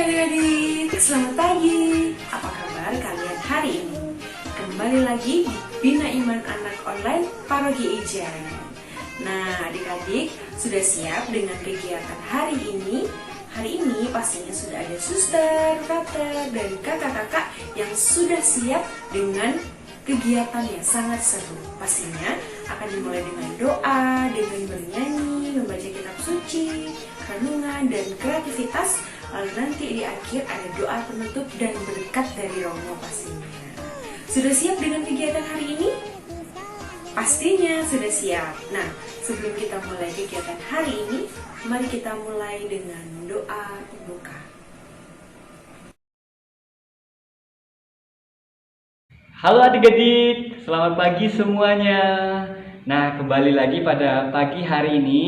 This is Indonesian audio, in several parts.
adik-adik, selamat pagi. Apa kabar kalian hari ini? Kembali lagi di Bina Iman Anak Online Paroki Ijen. Nah, adik-adik sudah siap dengan kegiatan hari ini? Hari ini pastinya sudah ada suster, frater, dan kakak-kakak yang sudah siap dengan kegiatan yang sangat seru. Pastinya akan dimulai dengan doa, dengan bernyanyi, membaca kitab suci, renungan, dan kreativitas. Lalu nanti di akhir ada doa penutup dan berkat dari Romo pastinya. Sudah siap dengan kegiatan hari ini? Pastinya sudah siap. Nah, sebelum kita mulai kegiatan hari ini, mari kita mulai dengan doa pembuka. Halo adik-adik, selamat pagi semuanya. Nah, kembali lagi pada pagi hari ini.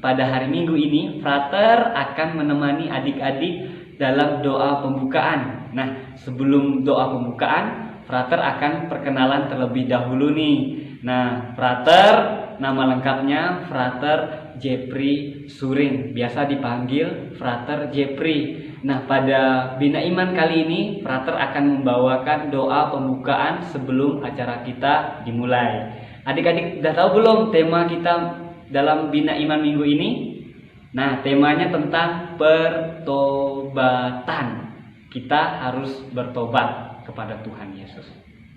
Pada hari Minggu ini, Frater akan menemani adik-adik dalam doa pembukaan. Nah, sebelum doa pembukaan, Frater akan perkenalan terlebih dahulu nih. Nah, Frater, nama lengkapnya Frater Jepri Suring, biasa dipanggil Frater Jepri. Nah, pada Bina Iman kali ini, Frater akan membawakan doa pembukaan sebelum acara kita dimulai. Adik-adik udah tahu belum tema kita dalam Bina Iman minggu ini? Nah, temanya tentang pertobatan. Kita harus bertobat kepada Tuhan Yesus.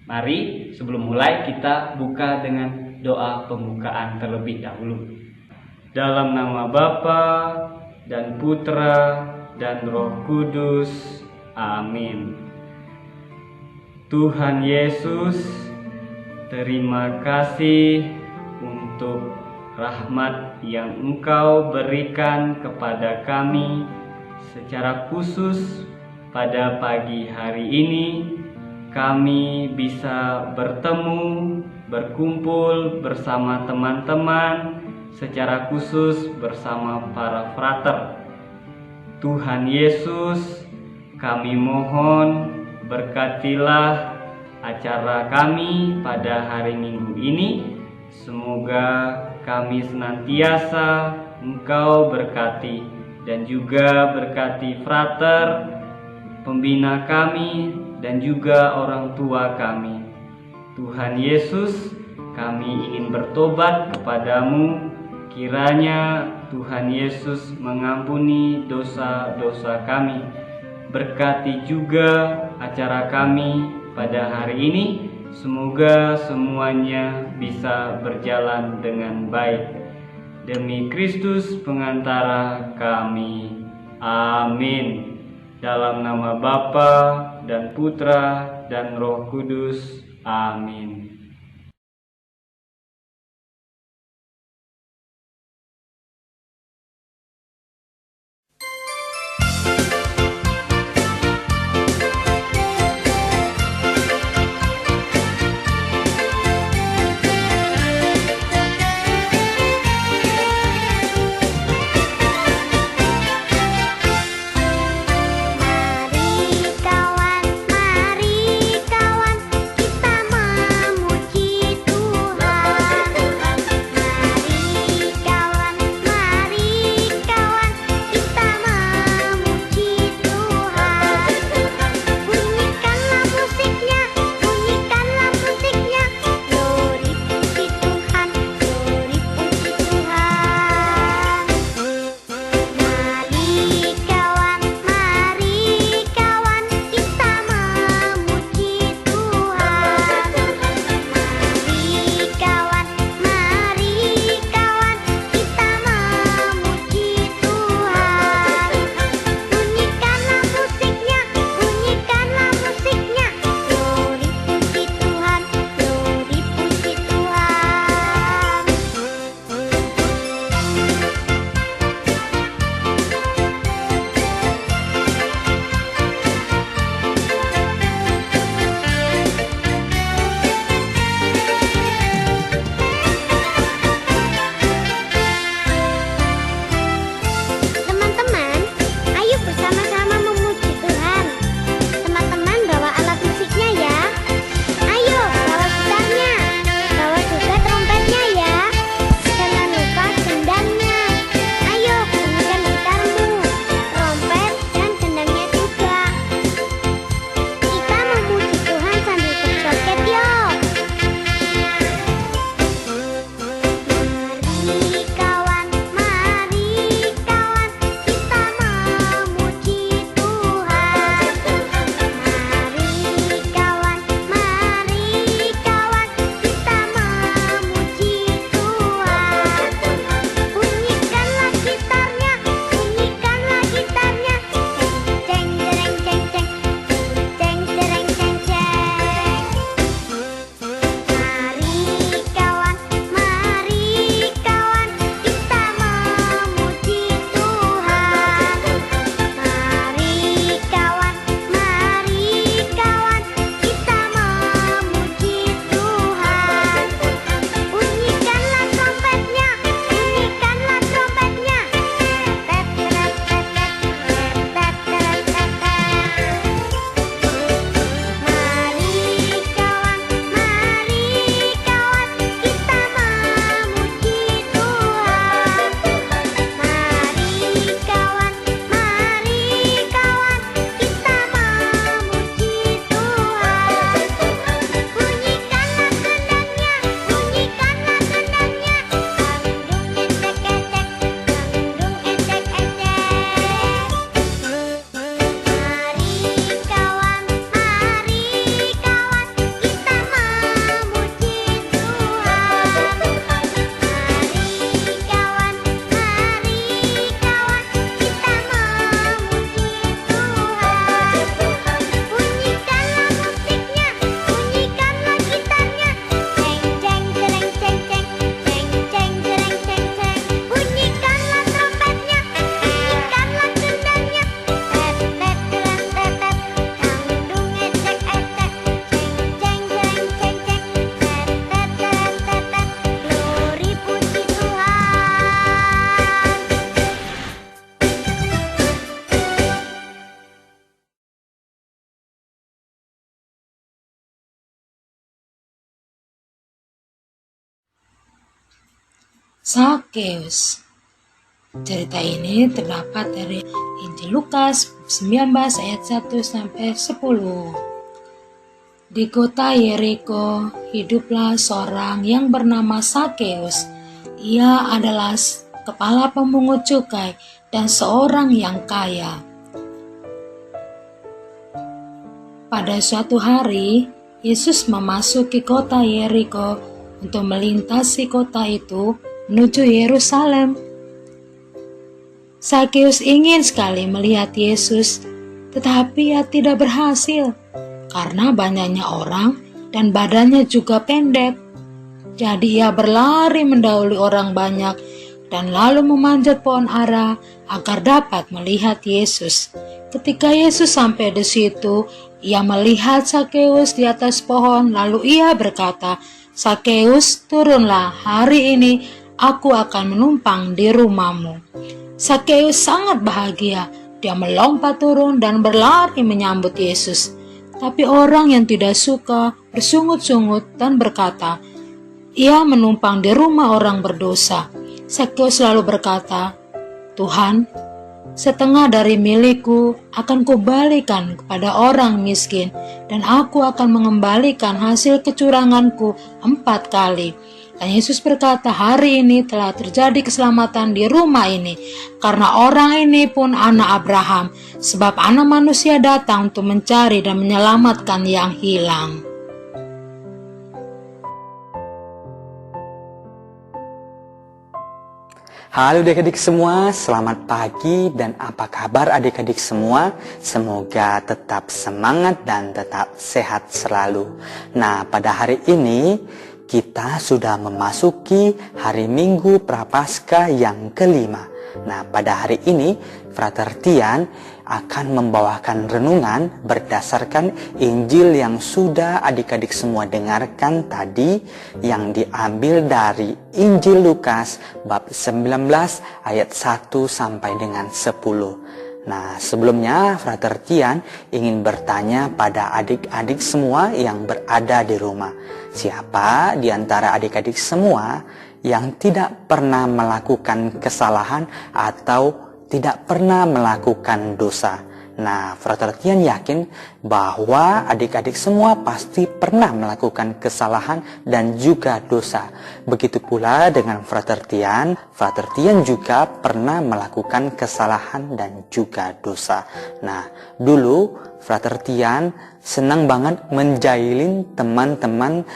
Mari sebelum mulai kita buka dengan doa pembukaan terlebih dahulu. Dalam nama Bapa dan Putra dan Roh Kudus. Amin. Tuhan Yesus, terima kasih untuk rahmat yang Engkau berikan kepada kami secara khusus pada pagi hari ini. Kami bisa bertemu, berkumpul bersama teman-teman, secara khusus bersama para frater. Tuhan Yesus, kami mohon berkatilah acara kami pada hari Minggu ini. Semoga kami senantiasa Engkau berkati dan juga berkati frater, pembina kami, dan juga orang tua kami. Tuhan Yesus, kami ingin bertobat kepadamu. Kiranya Tuhan Yesus mengampuni dosa-dosa kami. Berkati juga acara kami pada hari ini. Semoga semuanya bisa berjalan dengan baik. Demi Kristus pengantara kami. Amin. Dalam nama Bapa dan Putra dan Roh Kudus. Amin. Mari kawan, kita Sakeus. Cerita ini terdapat dari Injil Lukas 19 ayat 1 sampai 10. Di kota Yeriko hiduplah seorang yang bernama Sakeus. Ia adalah kepala pemungut cukai dan seorang yang kaya. Pada suatu hari, Yesus memasuki kota Yeriko untuk melintasi kota itu menuju Yerusalem. Sakeus ingin sekali melihat Yesus, tetapi ia tidak berhasil karena banyaknya orang dan badannya juga pendek. Jadi ia berlari mendahului orang banyak dan lalu memanjat pohon ara agar dapat melihat Yesus. Ketika Yesus sampai di situ, ia melihat Sakeus di atas pohon, lalu ia berkata, "Sakeus, turunlah, hari ini aku akan menumpang di rumahmu." Sakeus sangat bahagia. Dia melompat turun dan berlari menyambut Yesus. Tapi orang yang tidak suka bersungut-sungut dan berkata, "Ia menumpang di rumah orang berdosa." Sakeus lalu berkata, "Tuhan, setengah dari milikku akan kubalikan kepada orang miskin, dan aku akan mengembalikan hasil kecuranganku 4 kali." Dan Yesus berkata, "Hari ini telah terjadi keselamatan di rumah ini, karena orang ini pun anak Abraham, sebab Anak Manusia datang untuk mencari dan menyelamatkan yang hilang." Halo adik-adik semua, selamat pagi dan apa kabar adik-adik semua? Semoga tetap semangat dan tetap sehat selalu. Nah, pada hari ini kita sudah memasuki hari Minggu Prapaskah yang kelima. Nah, pada hari ini Frater Tian akan membawakan renungan berdasarkan Injil yang sudah adik-adik semua dengarkan tadi, yang diambil dari Injil Lukas bab 19 ayat 1 sampai dengan 10. Nah, sebelumnya Frater Tian ingin bertanya pada adik-adik semua yang berada di rumah. Siapa di antara adik-adik semua yang tidak pernah melakukan kesalahan atau tidak pernah melakukan dosa? Nah, Frater Tian yakin bahwa adik-adik semua pasti pernah melakukan kesalahan dan juga dosa. Begitu pula dengan Frater Tian juga pernah melakukan kesalahan dan juga dosa. Nah, dulu Frater Tian senang banget menjailin teman-teman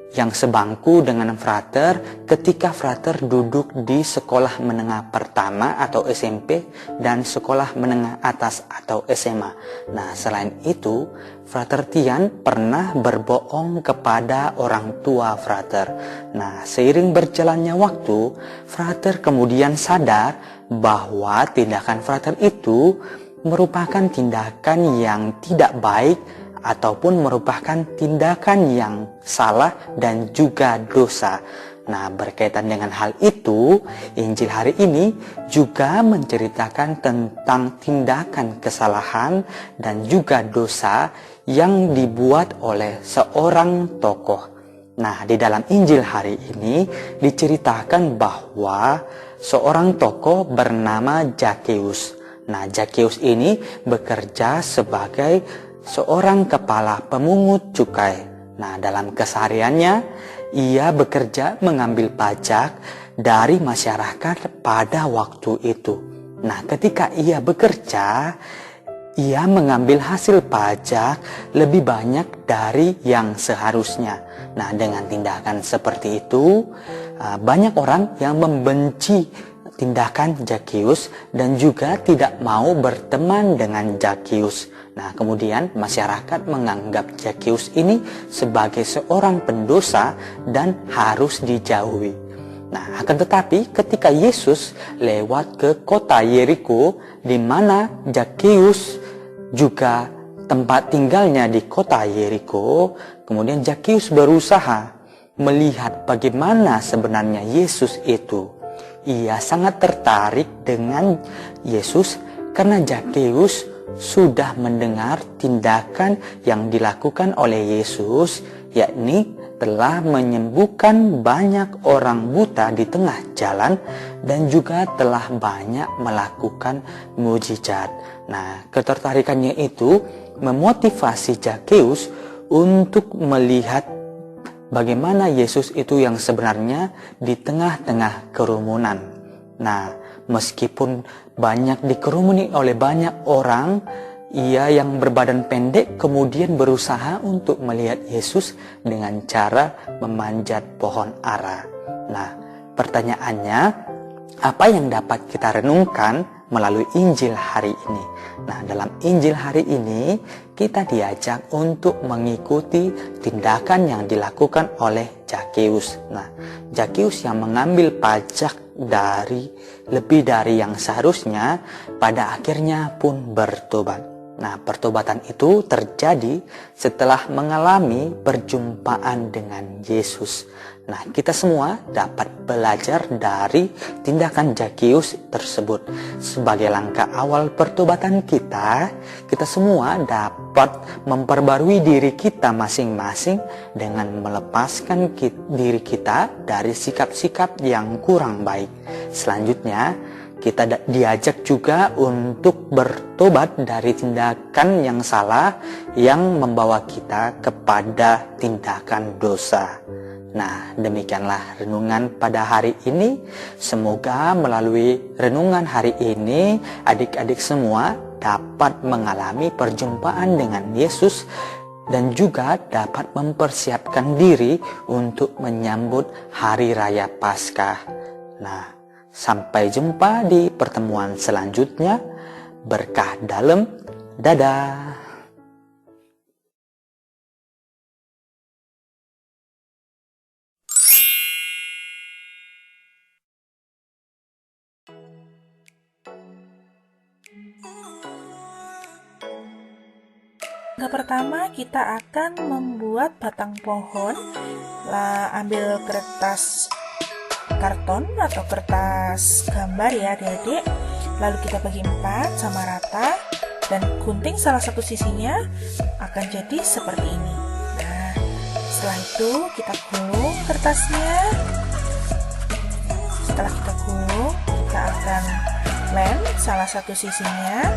yang sebangku dengan Frater ketika Frater duduk di sekolah menengah pertama atau SMP dan sekolah menengah atas atau SMA. Nah, selain itu, Frater Tian pernah berbohong kepada orang tua Frater. Nah, seiring berjalannya waktu, Frater kemudian sadar bahwa tindakan Frater itu merupakan tindakan yang tidak baik ataupun merupakan tindakan yang salah dan juga dosa. Nah, berkaitan dengan hal itu, Injil hari ini juga menceritakan tentang tindakan kesalahan dan juga dosa yang dibuat oleh seorang tokoh. Nah, di dalam Injil hari ini diceritakan bahwa seorang tokoh bernama Zakeus. Nah, Zakeus ini bekerja sebagai seorang kepala pemungut cukai. Nah, dalam kesehariannya, ia bekerja mengambil pajak dari masyarakat pada waktu itu. Nah, ketika ia bekerja, ia mengambil hasil pajak lebih banyak dari yang seharusnya. Nah, dengan tindakan seperti itu, banyak orang yang membenci tindakan Zakeus dan juga tidak mau berteman dengan Zakeus. Nah, kemudian masyarakat menganggap Zakeus ini sebagai seorang pendosa dan harus dijauhi. Nah, akan tetapi ketika Yesus lewat ke kota Yeriko, di mana Zakeus juga tempat tinggalnya di kota Yeriko, kemudian Zakeus berusaha melihat bagaimana sebenarnya Yesus itu. Ia sangat tertarik dengan Yesus karena Zakeus sudah mendengar tindakan yang dilakukan oleh Yesus, yakni telah menyembuhkan banyak orang buta di tengah jalan dan juga telah banyak melakukan mujizat. Nah, ketertarikannya itu memotivasi Zakeus untuk melihat bagaimana Yesus itu yang sebenarnya di tengah-tengah kerumunan. Nah, meskipun banyak dikerumuni oleh banyak orang, ia yang berbadan pendek kemudian berusaha untuk melihat Yesus dengan cara memanjat pohon ara. Nah, pertanyaannya, apa yang dapat kita renungkan melalui Injil hari ini? Nah, dalam Injil hari ini kita diajak untuk mengikuti tindakan yang dilakukan oleh Zakeus. Nah, Zakeus yang mengambil pajak lebih dari yang seharusnya, pada akhirnya pun bertobat. Nah, pertobatan itu terjadi setelah mengalami perjumpaan dengan Yesus. Nah, kita semua dapat belajar dari tindakan Zakeus tersebut. Sebagai langkah awal pertobatan kita semua dapat memperbarui diri kita masing-masing dengan melepaskan diri kita dari sikap-sikap yang kurang baik. Selanjutnya, kita diajak juga untuk bertobat dari tindakan yang salah yang membawa kita kepada tindakan dosa. Nah, demikianlah renungan pada hari ini. Semoga melalui renungan hari ini, adik-adik semua dapat mengalami perjumpaan dengan Yesus dan juga dapat mempersiapkan diri untuk menyambut Hari Raya Paskah. Nah, sampai jumpa di pertemuan selanjutnya. Berkah dalam. Dadah. Langkah pertama, kita akan membuat batang pohon. Ambil kertas karton atau kertas gambar ya adik-adik. Lalu kita bagi 4 sama rata dan gunting salah satu sisinya akan jadi seperti ini. Nah, setelah itu kita gulung kertasnya. Setelah kita gulung, kita akan lem salah satu sisinya.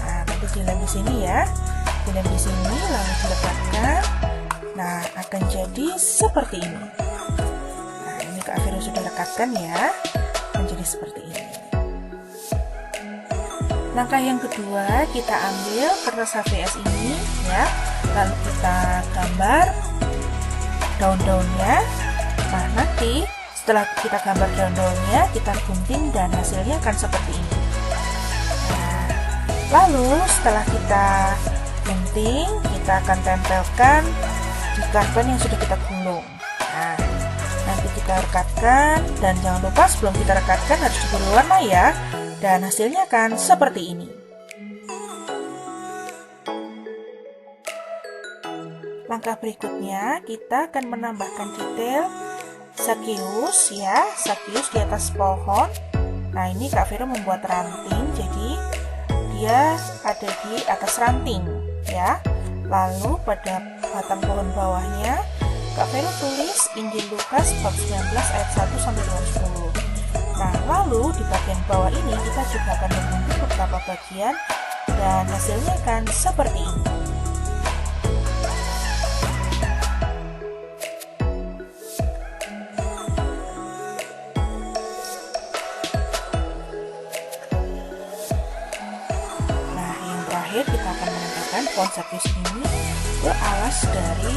Nah, nanti dilem di sini ya. Dilem di sini lalu diletakkan. Nah, akan jadi seperti ini. Nah, ini Kak Vero sudah rekatkan ya, menjadi seperti ini. Langkah yang kedua, kita ambil kertas HVS ini ya, lalu kita gambar daun-daunnya. Nah, nanti setelah kita gambar daun-daunnya, kita gunting dan hasilnya akan seperti ini. Nah, lalu setelah kita gunting, kita akan tempelkan di karton yang sudah kita gulung. Nah, nanti kita rekatkan dan jangan lupa sebelum kita rekatkan harus diberi warna ya. Dan hasilnya akan seperti ini. Langkah berikutnya, kita akan menambahkan detail Zakeus ya, Zakeus di atas pohon. Nah, ini Kak Vero membuat ranting, jadi dia ada di atas ranting ya. Lalu pada batang pohon bawahnya Kak Vero tulis Injil Lukas bab 19 ayat 1 sampai 10. Nah, lalu di bagian bawah ini kita juga akan membentuk beberapa bagian dan hasilnya akan seperti ini. Nah, yang terakhir kita akan menempelkan pohon Zakeus ini ke alas dari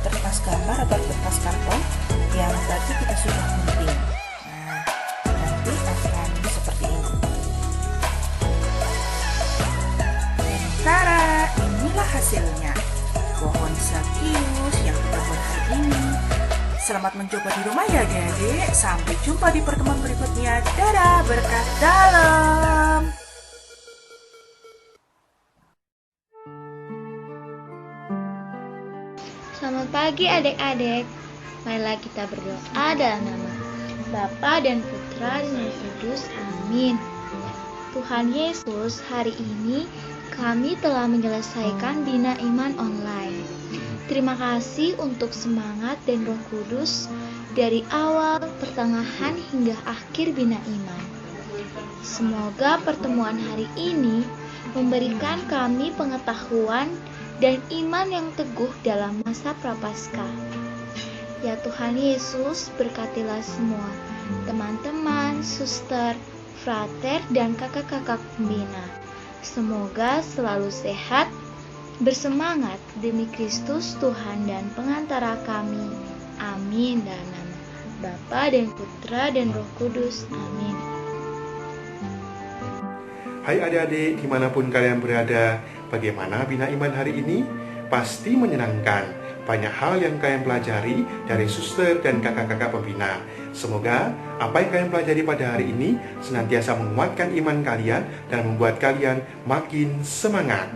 kertas gambar atau kertas karton yang tadi kita sudah gunting. Akan seperti ini. Dan tara, inilah hasilnya. Pohon Zakeus yang kita buat hari ini. Selamat mencoba di rumah ya adik-adik. Sampai jumpa di pertemuan berikutnya. Dadah, berkah dalam. Selamat pagi adik-adik. Marilah kita berdoa dalam nama Bapa dan Putra dan Roh Kudus. Amin. Tuhan Yesus, hari ini kami telah menyelesaikan Bina Iman online. Terima kasih untuk semangat dan Roh Kudus dari awal, pertengahan hingga akhir Bina Iman. Semoga pertemuan hari ini memberikan kami pengetahuan dan iman yang teguh dalam masa Prapaskah. Ya Tuhan Yesus, berkatilah semua teman-teman, suster, frater, dan kakak-kakak pembina. Semoga selalu sehat, bersemangat demi Kristus Tuhan dan pengantara kami. Amin. Dalam nama Bapa dan Putra dan Roh Kudus. Amin. Hai adik-adik, dimanapun kalian berada, bagaimana Bina Iman hari ini? Pasti menyenangkan. Banyak hal yang kalian pelajari dari suster dan kakak-kakak pembina. Semoga apa yang kalian pelajari pada hari ini senantiasa menguatkan iman kalian dan membuat kalian makin semangat.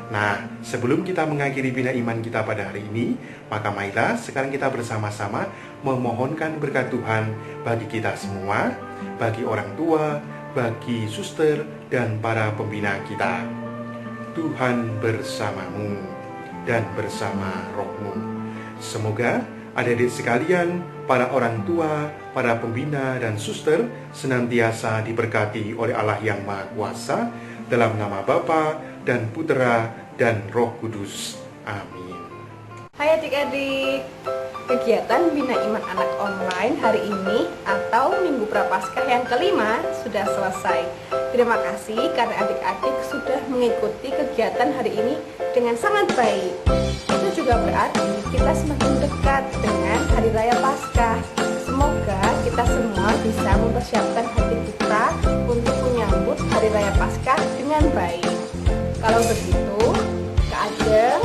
Nah, sebelum kita mengakhiri Bina Iman kita pada hari ini, maka marilah sekarang kita bersama-sama memohonkan berkat Tuhan bagi kita semua, bagi orang tua, bagi suster, dan para pembina kita. Tuhan bersamamu dan bersama rohmu. Semoga adik-adik sekalian, para orang tua, para pembina, dan suster senantiasa diberkati oleh Allah yang Maha Kuasa, dalam nama Bapa dan Putra dan Roh Kudus. Amin. Hai adik-adik, kegiatan Bina Iman Anak Online hari ini atau Minggu Prapaskah yang kelima sudah selesai. Terima kasih karena adik-adik sudah mengikuti kegiatan hari ini dengan sangat baik. Itu juga berarti kita semakin dekat dengan Hari Raya Paskah. Semoga kita semua bisa mempersiapkan hati kita untuk menyambut Hari Raya Paskah dengan baik. Kalau begitu, Kak Ajeng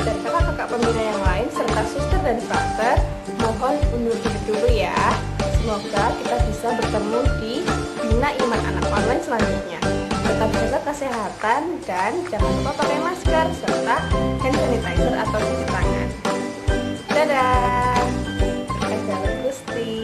dan kakak-kakak pembina yang lain serta suster dan frater mohon undur diri dulu ya. Semoga kita bisa bertemu di Bina Iman Anak Online selanjutnya. Tetap jaga kesehatan dan jangan lupa pakai masker serta hand sanitizer atau cuci tangan. Dadah. Berkah jalan Gusti.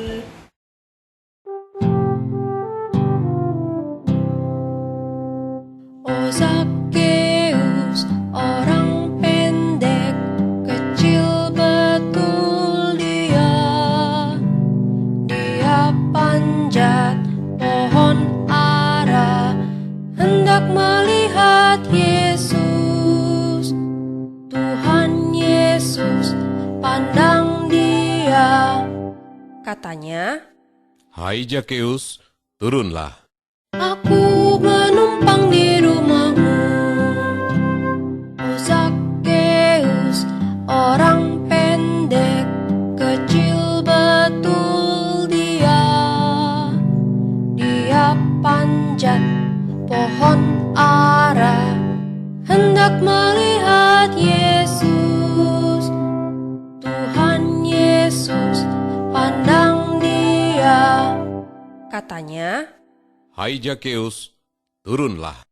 Oh Zakheus, orang pendek, kecil betul dia. Dia panjat pohon ara, hendak melihat Yesus. Tuhan Yesus pandang dia. Katanya, "Hai Zakheus, turunlah. aku menumpang di rumahmu. Oh Zakheus, orang pendek, kecil betul dia. Dia panjat pohon ara, hendak melihat Yesus. Tuhan Yesus pandang dia. Katanya, Hai Zakheus, turunlah.